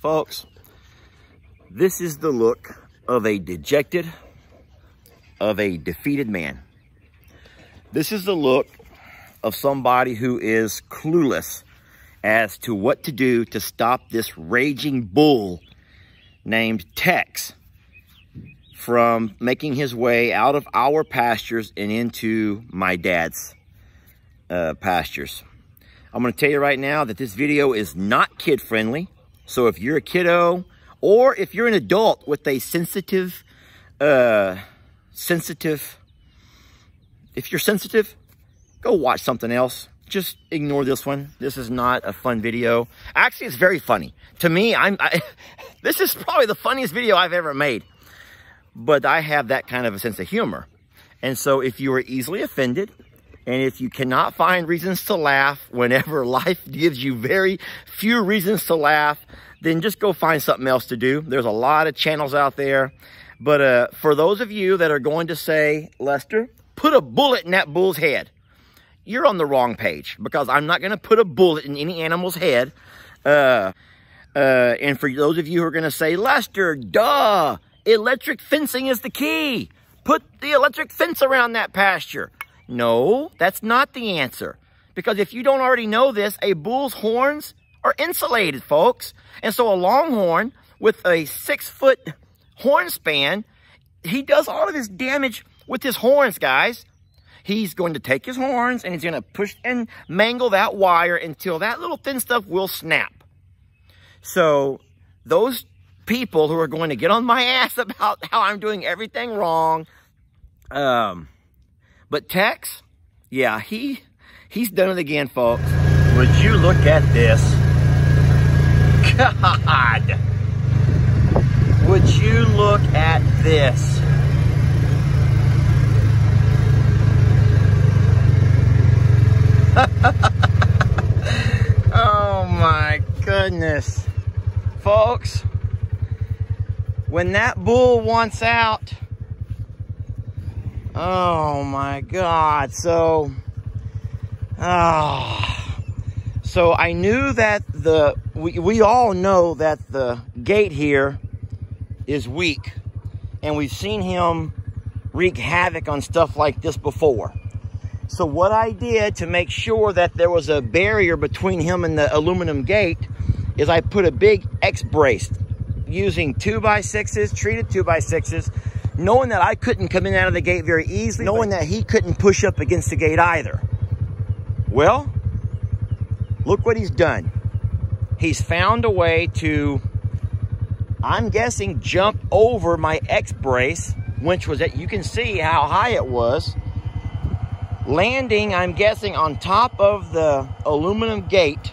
Folks, this is the look of a dejected, of a defeated man. This is the look of somebody who is clueless as to what to do to stop this raging bull named Tex from making his way out of our pastures and into my dad's pastures. I'm going to tell you right now that this video is not kid friendly. So if you're a kiddo or if you're an adult with a sensitive, if you're sensitive, go watch something else. Just ignore this one. This is not a fun video. Actually, it's very funny. To me, this is probably the funniest video I've ever made. But I have that kind of a sense of humor. And so if you are easily offended, and if you cannot find reasons to laugh whenever life gives you very few reasons to laugh, then just go find something else to do. There's a lot of channels out there. But for those of you that are going to say, Lester, put a bullet in that bull's head, you're on the wrong page, because I'm not going to put a bullet in any animal's head. And for those of you who are going to say, Lester, duh, electric fencing is the key. Put the electric fence around that pasture. No, that's not the answer. Because if you don't already know this, a bull's horns are insulated, folks. And so a longhorn with a 6-foot horn span, he does all of his damage with his horns, guys. He's going to take his horns and he's going to push and mangle that wire until that little thin stuff will snap. So those people who are going to get on my ass about how I'm doing everything wrong, but Tex, yeah, he's done it again, folks. Would you look at this? God! Would you look at this? Oh my goodness. Folks, when that bull wants out, oh my God. So I knew that we all know that the gate here is weak, and we've seen him wreak havoc on stuff like this before. So what I did to make sure that there was a barrier between him and the aluminum gate is I put a big X brace using 2x6s, treated 2x6s, knowing that I couldn't come in and out of the gate very easily, knowing that he couldn't push up against the gate either. Well, look what he's done. He's found a way to, I'm guessing, jump over my X brace, which was that you can see how high it was, landing, I'm guessing, on top of the aluminum gate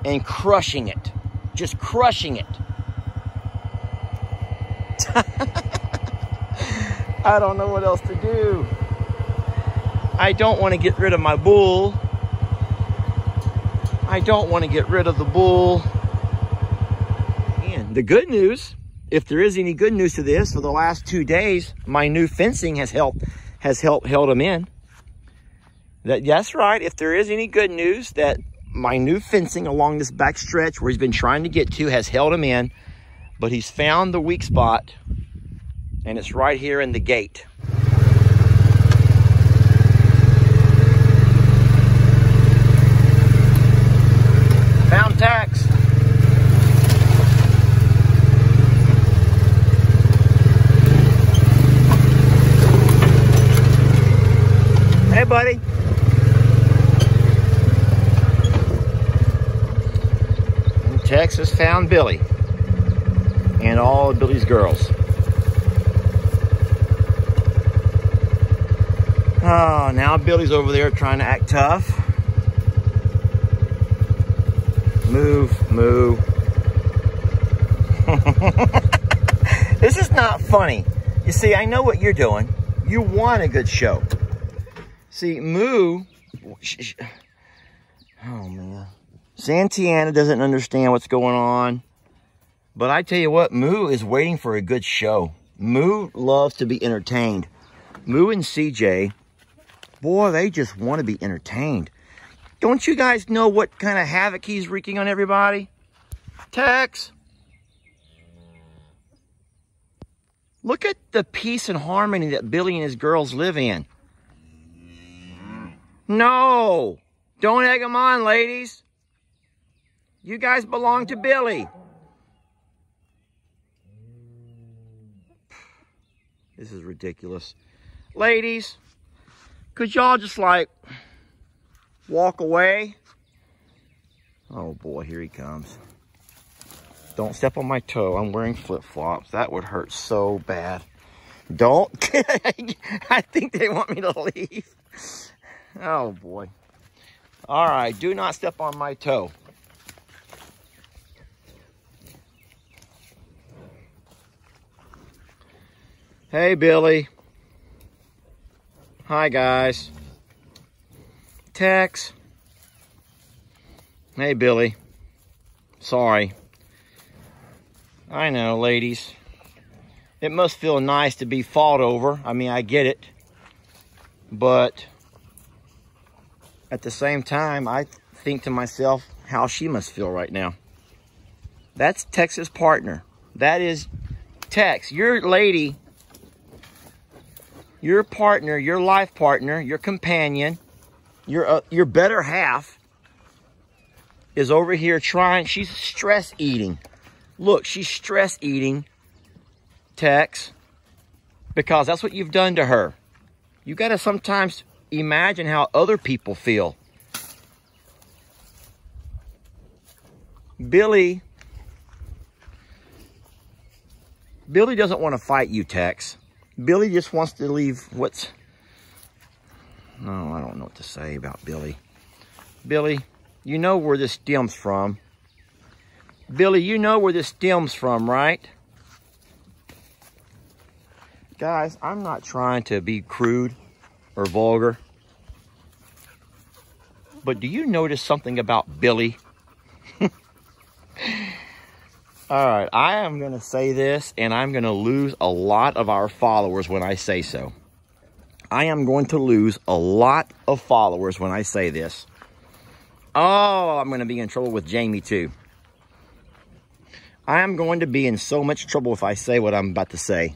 and crushing it. Just crushing it. I don't know what else to do. I don't want to get rid of my bull. I don't want to get rid of the bull. And the good news, if there is any good news to this, for the last 2 days, my new fencing has held him in. That's right. If there is any good news, that my new fencing along this back stretch where he's been trying to get to has held him in, but he's found the weak spot, and it's right here in the gate. Found Tex. Hey, buddy. Texas found Billy and all of Billy's girls. Oh, now Billy's over there trying to act tough. Move, move. This is not funny. You see, I know what you're doing. You want a good show. See, Moo, oh man. Santiana doesn't understand what's going on. But I tell you what, Moo is waiting for a good show. Moo loves to be entertained. Moo and CJ, boy, they just want to be entertained. Don't you guys know what kind of havoc he's wreaking on everybody? Tex. Look at the peace and harmony that Billy and his girls live in. No, don't egg them on, ladies. You guys belong to Billy. This is ridiculous. Ladies, could y'all just like walk away? Oh boy, here he comes. Don't step on my toe. I'm wearing flip-flops. That would hurt so bad. Don't. I think they want me to leave. Oh, boy. All right. Do not step on my toe. Hey, Billy. Hi, guys. Tex. Hey, Billy. Sorry. I know, ladies. It must feel nice to be fought over. I mean, I get it. But at the same time, I think to myself how she must feel right now. That's Tex's partner. That is Tex, your lady, your partner, your life partner, your companion, your better half is over here trying. She's stress eating. Look, she's stress eating, Tex, because that's what you've done to her. You got to sometimes imagine how other people feel. Billy doesn't want to fight you, Tex. Billy just wants to leave what's... No, I don't know what to say about Billy. Billy, you know where this stems from. Billy, you know where this stems from, right? Guys, I'm not trying to be crude or vulgar. But do you notice something about Billy? All right, I am going to say this, and I'm going to lose a lot of our followers when I say so. I am going to lose a lot of followers when I say this. Oh, I'm going to be in trouble with Jamie, too. I am going to be in so much trouble if I say what I'm about to say.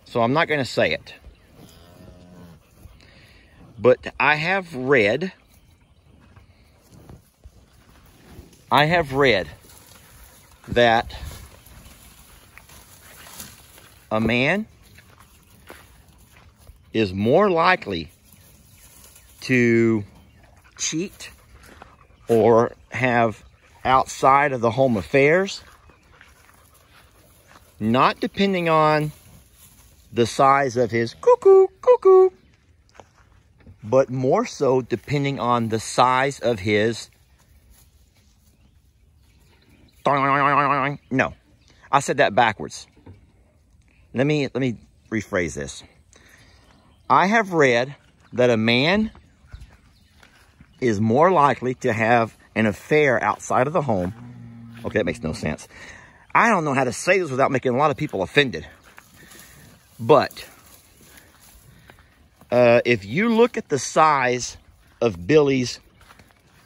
So I'm not going to say it. But I have read that a man is more likely to cheat or have outside of the home affairs, not depending on the size of his cuckoo, but more so depending on the size of his... No, I said that backwards. Let me rephrase this. I have read that a man is more likely to have an affair outside of the home. Okay, that makes no sense. I don't know how to say this without making a lot of people offended. But if you look at the size of Billy's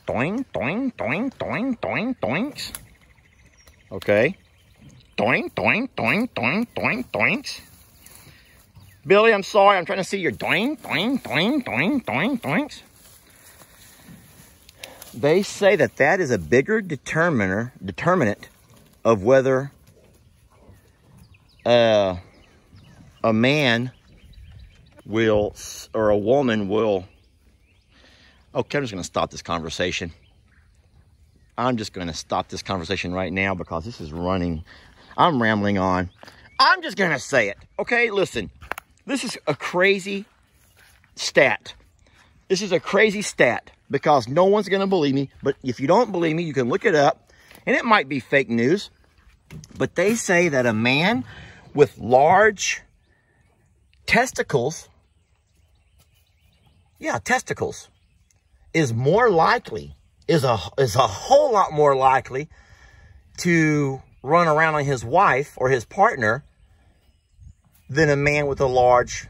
doing, doinks. Okay. Doinks. Billy, I'm sorry. I'm trying to see your doinks. They say that is a bigger determinant of whether a man will, or a woman will... Okay, I'm just going to stop this conversation. I'm just going to stop this conversation right now because this is running. I'm rambling on. I'm just going to say it. Okay, listen. This is a crazy stat. This is a crazy stat because no one's going to believe me. But if you don't believe me, you can look it up. And it might be fake news. But they say that a man with large testicles, testicles, is more likely, is a whole lot more likely to run around on his wife or his partner than a man with a large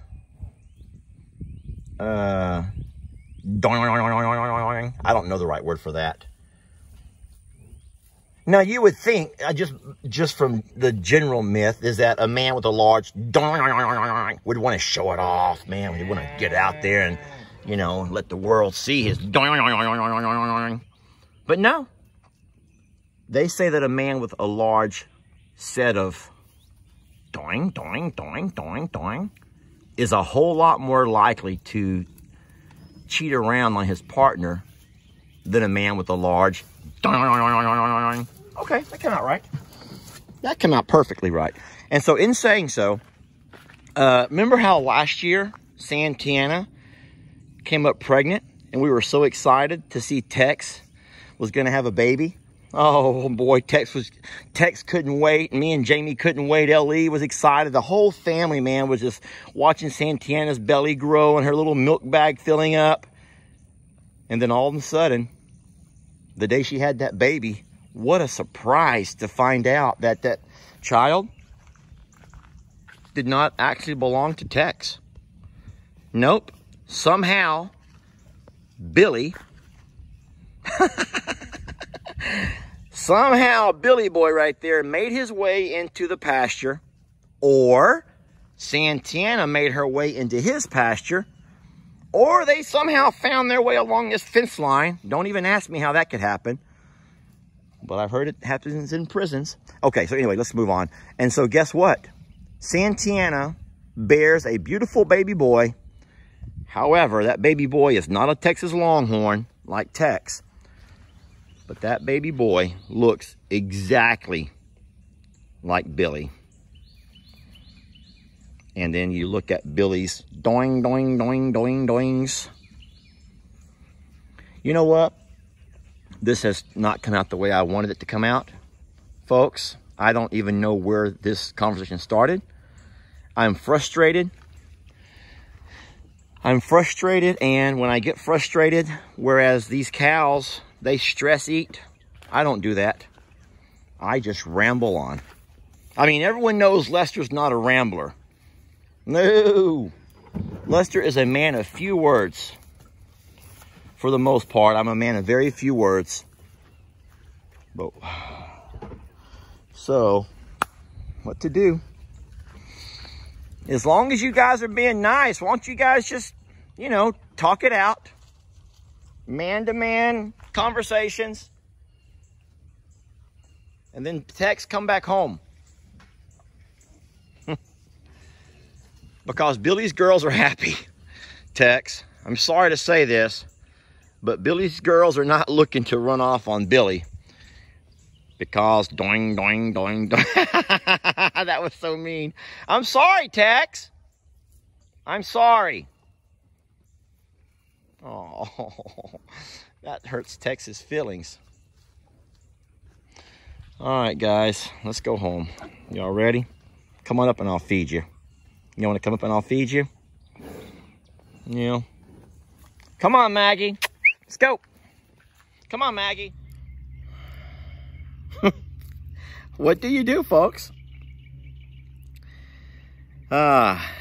I don't know the right word for that. Now, you would think, just from the general myth, is that a man with a large doing would want to show it off, man. Would want to get out there and, you know, let the world see his doing. But no. They say that a man with a large set of doing is a whole lot more likely to cheat around on his partner than a man with a large doing. Okay, that came out right. That came out perfectly right. And so in saying so, remember how last year Santana came up pregnant and we were so excited to see Tex was going to have a baby? Oh boy, Tex couldn't wait. Me and Jamie couldn't wait. L.E. was excited. The whole family, man, was just watching Santana's belly grow and her little milk bag filling up. And then all of a sudden, the day she had that baby, what a surprise to find out that that child did not actually belong to Tex. Nope. Somehow, Billy... Somehow, Billy Boy right there made his way into the pasture, or Santana made her way into his pasture, or they somehow found their way along this fence line. Don't even ask me how that could happen, but I've heard it happens in prisons. Okay, so anyway, let's move on. And so guess what? Santana bears a beautiful baby boy. However, that baby boy is not a Texas Longhorn like Tex. But that baby boy looks exactly like Billy. And then you look at Billy's doings. You know what? This has not come out the way I wanted it to come out. Folks, I don't even know where this conversation started. I'm frustrated. And when I get frustrated, whereas these cows... they stress eat. I don't do that. I just ramble on. I mean, everyone knows Lester's not a rambler. No. Lester is a man of few words. For the most part, I'm a man of very few words. But, so, what to do? As long as you guys are being nice, why don't you guys just, you know, talk it out? Man-to-man conversations, and then Tex come back home. Because Billy's girls are happy. Tex, I'm sorry to say this, but Billy's girls are not looking to run off on Billy. Because doing. That was so mean. I'm sorry, Tex. I'm sorry. Oh, that hurts Tex's feelings. All right, guys, let's go home. Y'all ready? Come on up and I'll feed you. You want to come up and I'll feed you? Yeah. Come on, Maggie. Let's go. Come on, Maggie. What do you do, folks? Ah.